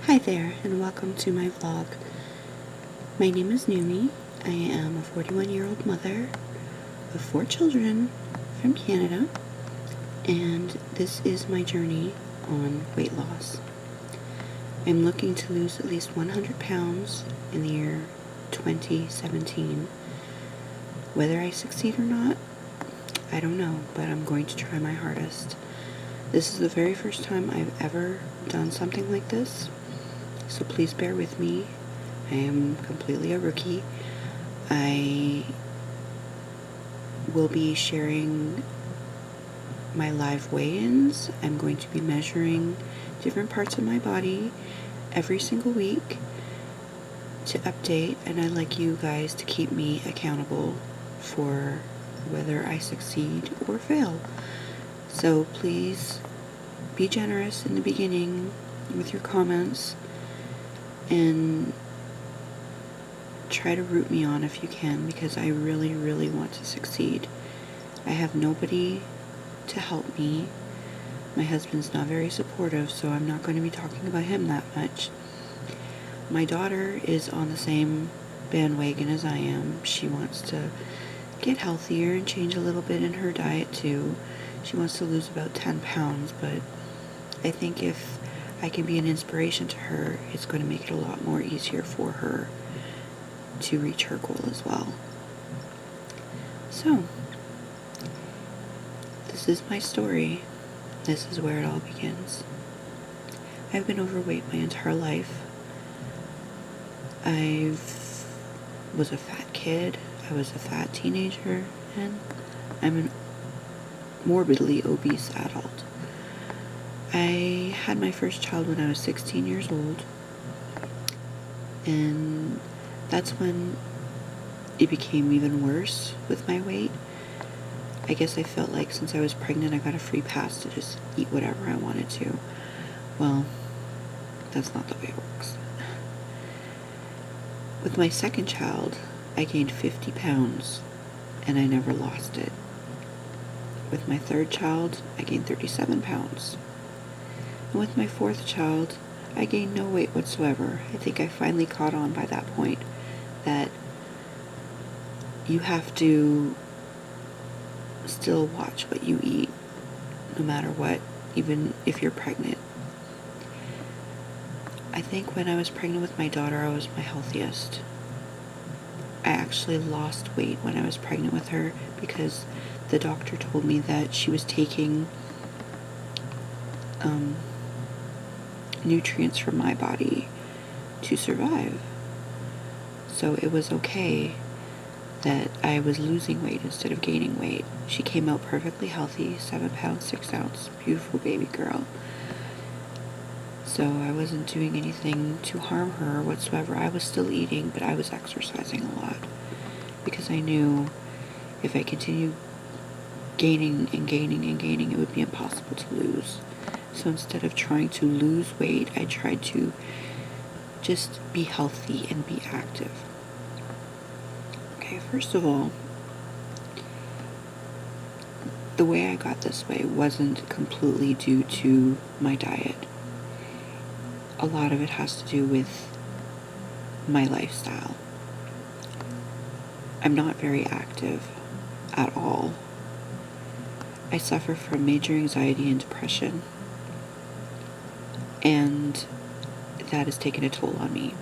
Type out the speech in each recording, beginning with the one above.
Hi there, and welcome to my vlog. My name is Numi. I am a 41-year-old mother of 4 children from Canada, and this is my journey on weight loss. I'm looking to lose at least 100 pounds in the year 2017. Whether I succeed or not, I don't know, but I'm going to try my hardest. This is the very first time I've ever done something like this, so please bear with me. I am completely a rookie. I will be sharing my live weigh-ins. I'm going to be measuring different parts of my body every single week to update, and I'd like you guys to keep me accountable for whether I succeed or fail. So please be generous in the beginning with your comments and try to root me on if you can, because I really, really want to succeed. I have nobody to help me. My husband's not very supportive, so I'm not going to be talking about him that much. My daughter is on the same bandwagon as I am. She wants to get healthier and change a little bit in her diet too. She wants to lose about 10 pounds, but I think if I can be an inspiration to her, it's going to make it a lot more easier for her to reach her goal as well. So, this is my story. This is where it all begins. I've been overweight my entire life. I was a fat kid, I was a fat teenager, and I'm a morbidly obese adult. I had my first child when I was 16 years old, and that's when it became even worse with my weight. I guess I felt like since I was pregnant I got a free pass to just eat whatever I wanted to. Well, that's not the way it works. With my second child, I gained 50 pounds and I never lost it. With my third child, I gained 37 pounds. And with my fourth child, I gained no weight whatsoever. I think I finally caught on by that point that you have to still watch what you eat, no matter what, even if you're pregnant. I think when I was pregnant with my daughter, I was my healthiest. I actually lost weight when I was pregnant with her because the doctor told me that she was taking nutrients from my body to survive. So it was okay that I was losing weight instead of gaining weight. She came out perfectly healthy, 7 pounds, 6 ounces, beautiful baby girl. So I wasn't doing anything to harm her whatsoever. I was still eating, but I was exercising a lot because I knew if I continued gaining and gaining and gaining, it would be impossible to lose. So instead of trying to lose weight, I tried to just be healthy and be active. Okay, first of all, the way I got this way wasn't completely due to my diet. A lot of it has to do with my lifestyle. I'm not very active at all. I suffer from major anxiety and depression, and that has taken a toll on me.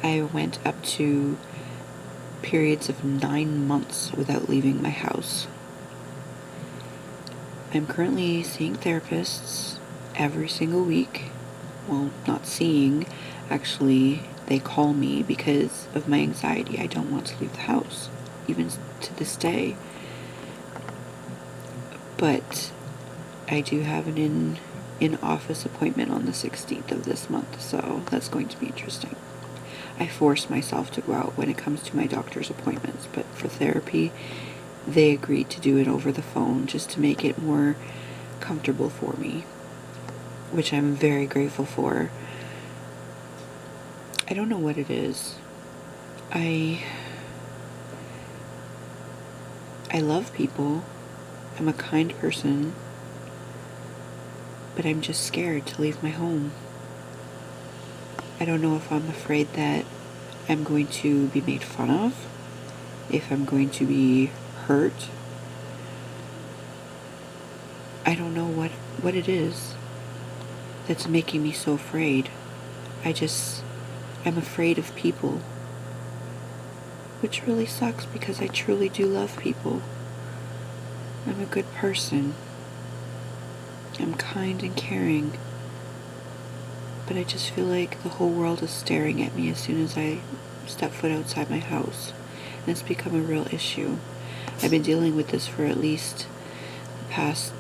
I went up to periods of 9 months without leaving my house. I'm currently seeing therapists every single week. Well, not seeing, actually, they call me because of my anxiety. I don't want to leave the house, even to this day. But I do have an in-office appointment on the 16th of this month, so that's going to be interesting. I force myself to go out when it comes to my doctor's appointments, but for therapy, they agreed to do it over the phone just to make it more comfortable for me, which I'm very grateful for. I don't know what it is. I love people. I'm a kind person, but I'm just scared to leave my home. I don't know if I'm afraid that I'm going to be made fun of, if I'm going to be hurt. I don't know what it is that's making me so afraid. I'm afraid of people, which really sucks because I truly do love people. I'm a good person. I'm kind and caring. But I just feel like the whole world is staring at me as soon as I step foot outside my house. And it's become a real issue. I've been dealing with this for at least the past,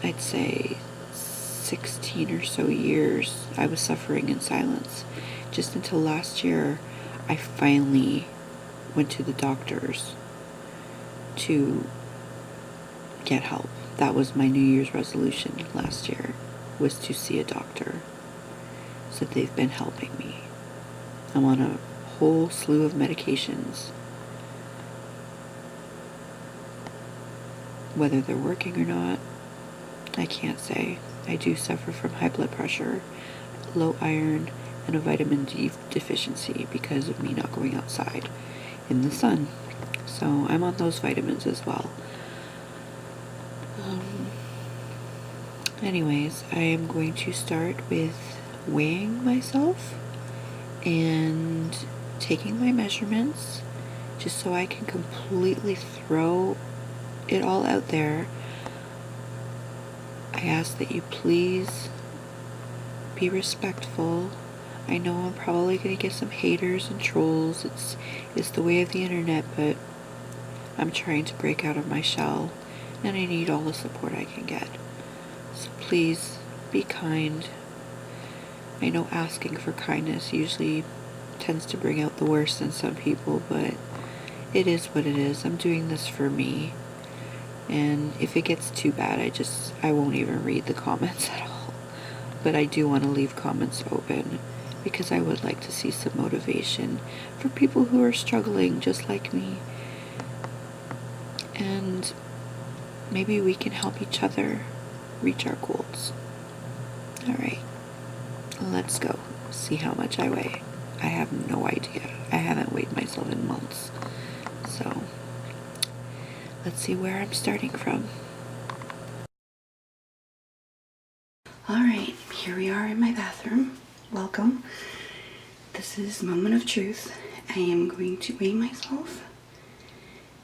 I'd say, 16 or so years. I was suffering in silence. Just until last year, I finally went to the doctors to get help. That was my New Year's resolution last year, was to see a doctor. So they've been helping me. I'm on a whole slew of medications. Whether they're working or not, I can't say. I do suffer from high blood pressure, low iron, and a vitamin D deficiency because of me not going outside in the sun. So I'm on those vitamins as well. Anyways, I am going to start with weighing myself and taking my measurements just so I can completely throw it all out there. I ask that you please be respectful. I know I'm probably going to get some haters and trolls. It's the way of the internet, but I'm trying to break out of my shell and I need all the support I can get. So please be kind. I know asking for kindness usually tends to bring out the worst in some people, but it is what it is. I'm doing this for me. And if it gets too bad, I won't even read the comments at all. But I do want to leave comments open because I would like to see some motivation for people who are struggling just like me. And maybe we can help each other reach our goals. Alright, let's go. See how much I weigh. I have no idea. I haven't weighed myself in months. So let's see where I'm starting from. Alright, here we are in my bathroom. Welcome. This is Moment of Truth. I am going to weigh myself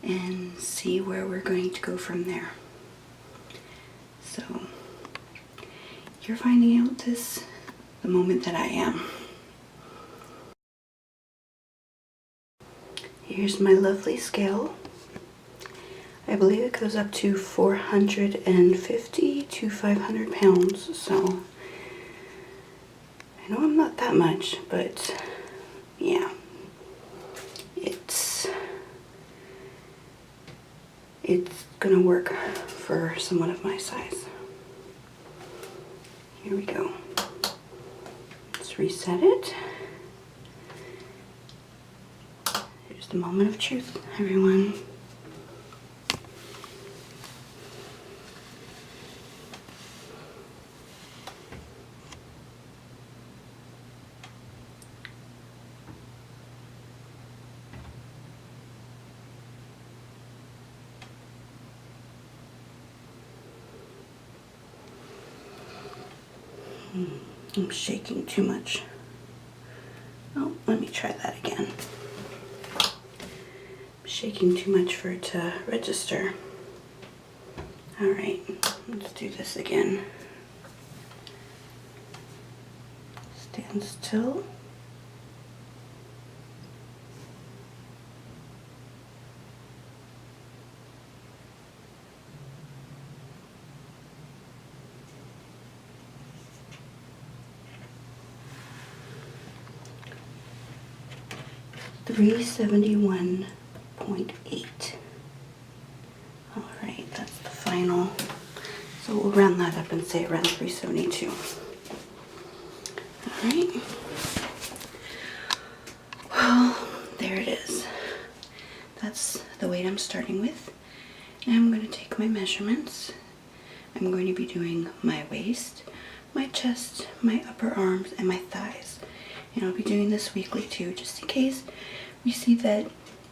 and see where we're going to go from there. So, you're finding out this the moment that I am. Here's my lovely scale. I believe it goes up to 450 to 500 pounds, so I know I'm not that much, but yeah, it's gonna work for someone of my size. Here we go. Let's reset it. Here's the moment of truth, everyone. I'm shaking too much. Oh, let me try that again. I'm shaking too much for it to register. Alright, let's do this again. Stand still. $371.8. Alright, that's the final. So we'll round that up and say around 372. Alright. Well, there it is. That's the weight I'm starting with. Now I'm going to take my measurements. I'm going to be doing my waist, my chest, my upper arms, and my thighs. And I'll be doing this weekly too, just in case we see that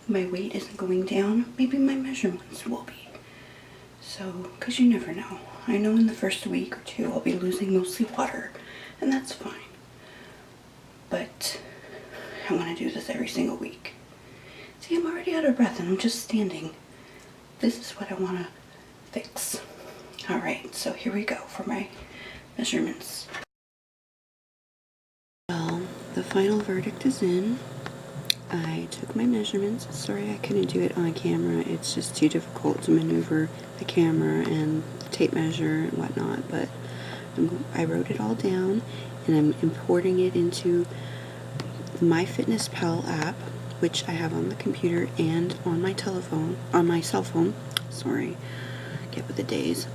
my weight isn't going down. Maybe my measurements will be. So, because you never know. I know in the first week or two I'll be losing mostly water, and that's fine. But I want to do this every single week. See, I'm already out of breath and I'm just standing. This is what I want to fix. Alright, so here we go for my measurements. Well, the final verdict is in. I took my measurements. Sorry I couldn't do it on camera. It's just too difficult to maneuver the camera and the tape measure and whatnot. But I wrote it all down and I'm importing it into the MyFitnessPal app, which I have on the computer and on my cell phone. Sorry, get with the days.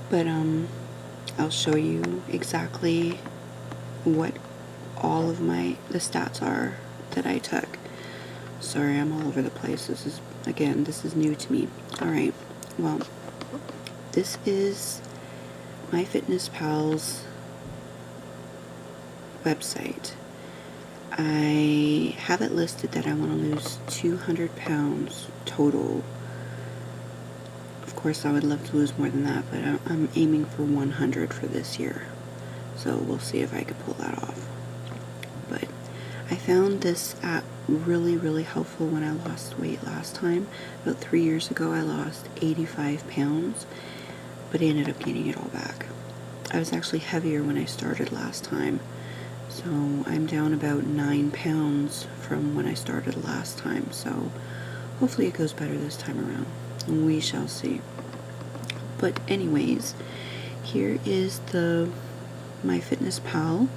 But I'll show you exactly what all of the stats are that I took. Sorry, I'm all over the place. This is new to me. Alright, well, this is MyFitnessPal's website. I have it listed that I want to lose 200 pounds total. Of course, I would love to lose more than that, but I'm aiming for 100 for this year. So we'll see if I can pull that off. But I found this app really, really helpful when I lost weight last time. About 3 years ago, I lost 85 pounds, but I ended up gaining it all back. I was actually heavier when I started last time. So I'm down about 9 pounds from when I started last time. So hopefully it goes better this time around. We shall see. But anyways, here is the MyFitnessPal.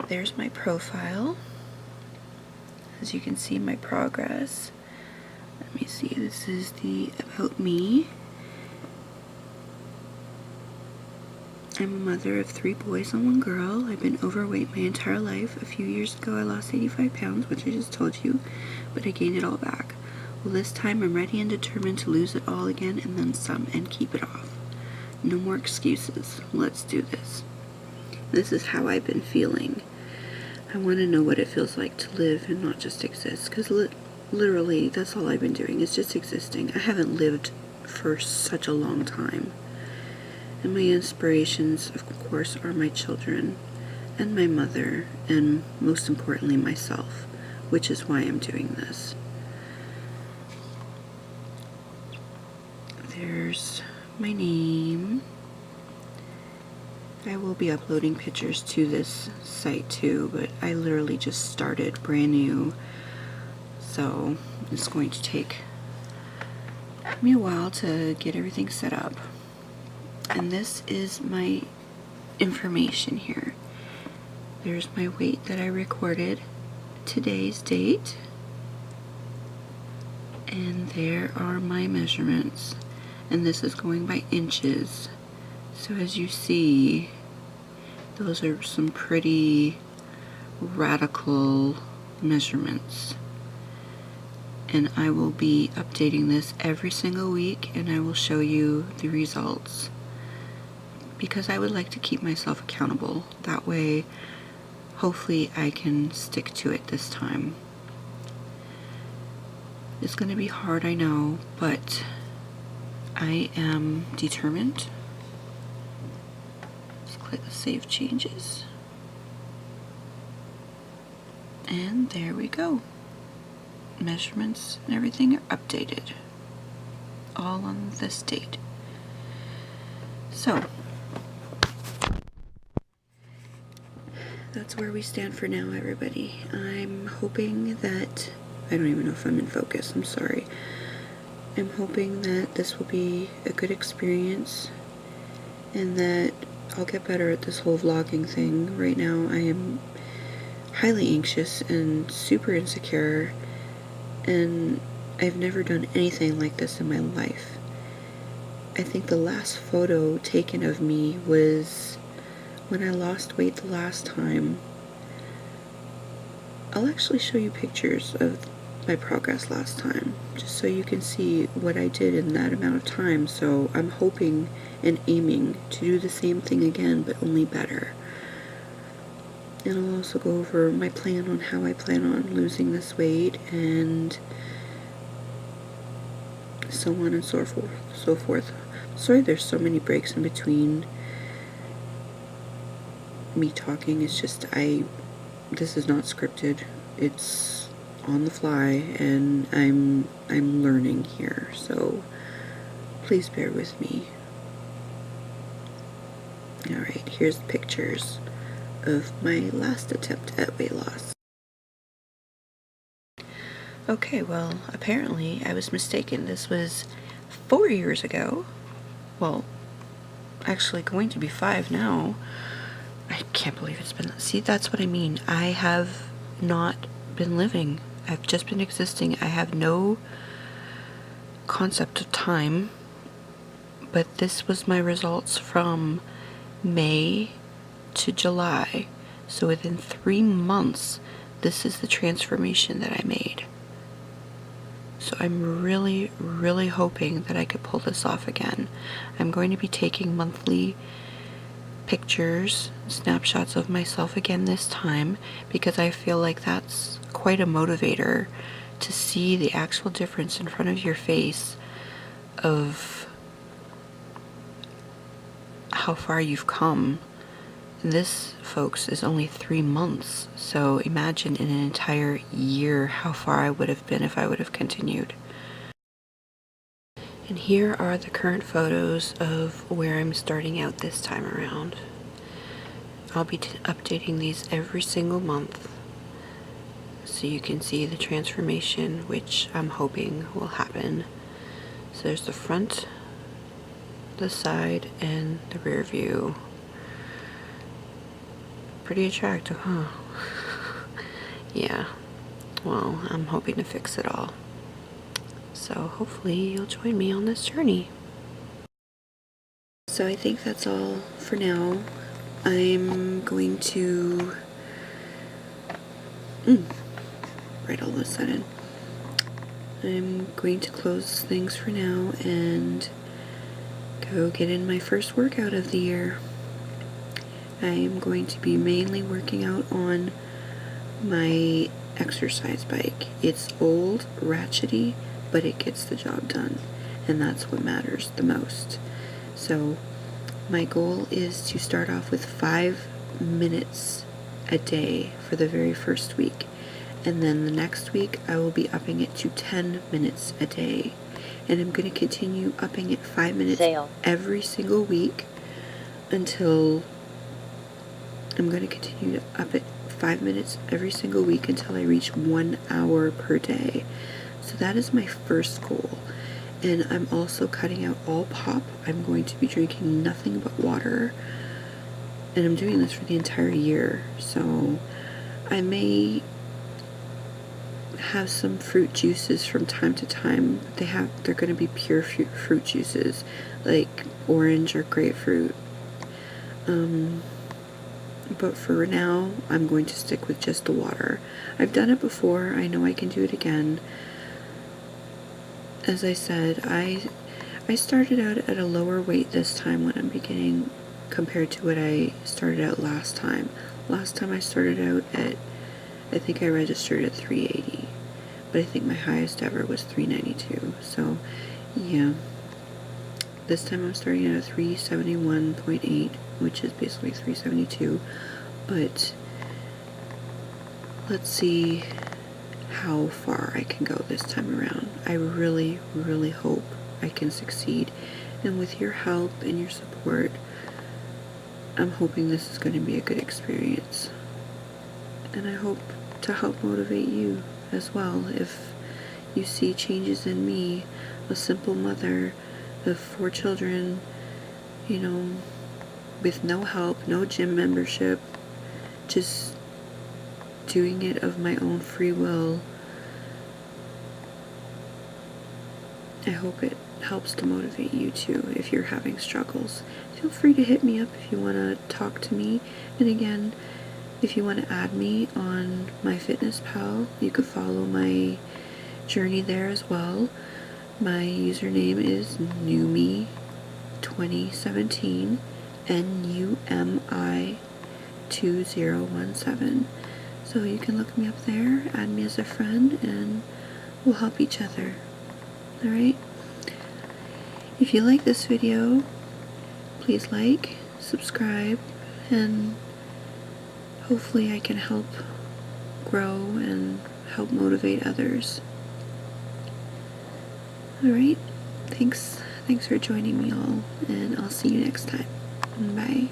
There's my profile. As you can see, my progress. Let me see, this is the About Me. I'm a mother of 3 boys and 1 girl. I've been overweight my entire life. A few years ago I lost 85 pounds, which I just told you, but I gained it all back. Well, this time I'm ready and determined to lose it all again and then some and keep it off. No more excuses. Let's do this. This is how I've been feeling. I want to know what it feels like to live and not just exist, because literally that's all I've been doing is just existing. I haven't lived for such a long time. And my inspirations, of course, are my children and my mother, and most importantly, myself, which is why I'm doing this. There's my name. I will be uploading pictures to this site too, but I literally just started brand new, so it's going to take me a while to get everything set up. And this is my information here. There's my weight that I recorded, today's date, and there are my measurements, and this is going by inches. So as you see, those are some pretty radical measurements. And I will be updating this every single week, and I will show you the results, because I would like to keep myself accountable. That way, hopefully I can stick to it this time. It's going to be hard, I know, but I am determined. Let's click Save Changes. And there we go. Measurements and everything are updated. All on this date. So, that's where we stand for now, everybody. I'm hoping that, I don't even know if I'm in focus, I'm sorry. I'm hoping that this will be a good experience and that I'll get better at this whole vlogging thing. Right now I am highly anxious and super insecure, and I've never done anything like this in my life. I think the last photo taken of me was when I lost weight the last time. I'll actually show you pictures of my progress last time, just so you can see what I did in that amount of time. So I'm hoping and aiming to do the same thing again, but only better. And I'll also go over my plan on how I plan on losing this weight and so on and so forth. Sorry there's so many breaks in between me talking. It's just this is not scripted. It's on the fly, and I'm learning here, so please bear with me. Alright, here's pictures of my last attempt at weight loss. Okay, well, apparently I was mistaken. This was 4 years ago. Well, actually going to be 5 now. I can't believe it's been... See, that's what I mean. I have not been living. I've just been existing. I have no concept of time. But this was my results from May to July. So within 3 months, this is the transformation that I made. So I'm really, really hoping that I could pull this off again. I'm going to be taking monthly pictures, snapshots of myself again this time, because I feel like that's quite a motivator to see the actual difference in front of your face of how far you've come. This, folks, is only 3 months, so imagine in an entire year how far I would have been if I would have continued. And here are the current photos of where I'm starting out this time around. I'll be updating these every single month so you can see the transformation, which I'm hoping will happen. So there's the front, the side, and the rear view. Pretty attractive, huh? Yeah, well, I'm hoping to fix it all. So hopefully you'll join me on this journey. So I think that's all for now. I'm going to... right all of a sudden. I'm going to close things for now and go get in my first workout of the year. I am going to be mainly working out on my exercise bike. It's old, ratchety, but it gets the job done, and that's what matters the most. So my goal is to start off with 5 minutes a day for the very first week, and then the next week I will be upping it to 10 minutes a day, and I'm going to continue upping it 5 minutes every single week until I'm going to continue to up it 5 minutes every single week until I reach 1 hour per day. So that is my first goal. And I'm also cutting out all pop. I'm going to be drinking nothing but water. And I'm doing this for the entire year. So I may have some fruit juices from time to time. They're going to be pure fruit juices, like orange or grapefruit. But for now, I'm going to stick with just the water. I've done it before. I know I can do it again. As I said, I started out at a lower weight this time when I'm beginning compared to what I started out last time. Last time I started out at, I think I registered at 380, but I think my highest ever was 392. So yeah, this time I'm starting at a 371.8, which is basically 372, but let's see how far I can go this time around. I really, really hope I can succeed, and with your help and your support, I'm hoping this is going to be a good experience, and I hope to help motivate you as well. If you see changes in me, a simple mother of 4 children, you know, with no help, no gym membership, just doing it of my own free will, I hope it helps to motivate you too if you're having struggles. Feel free to hit me up if you want to talk to me. And again, if you want to add me on my Fitness Pal, you could follow my journey there as well. My username is Numi2017, NUMI2017. So you can look me up there, add me as a friend, and we'll help each other. Alright? If you like this video, please like, subscribe, and hopefully I can help grow and help motivate others. Alright? Thanks for joining me all, and I'll see you next time. Bye.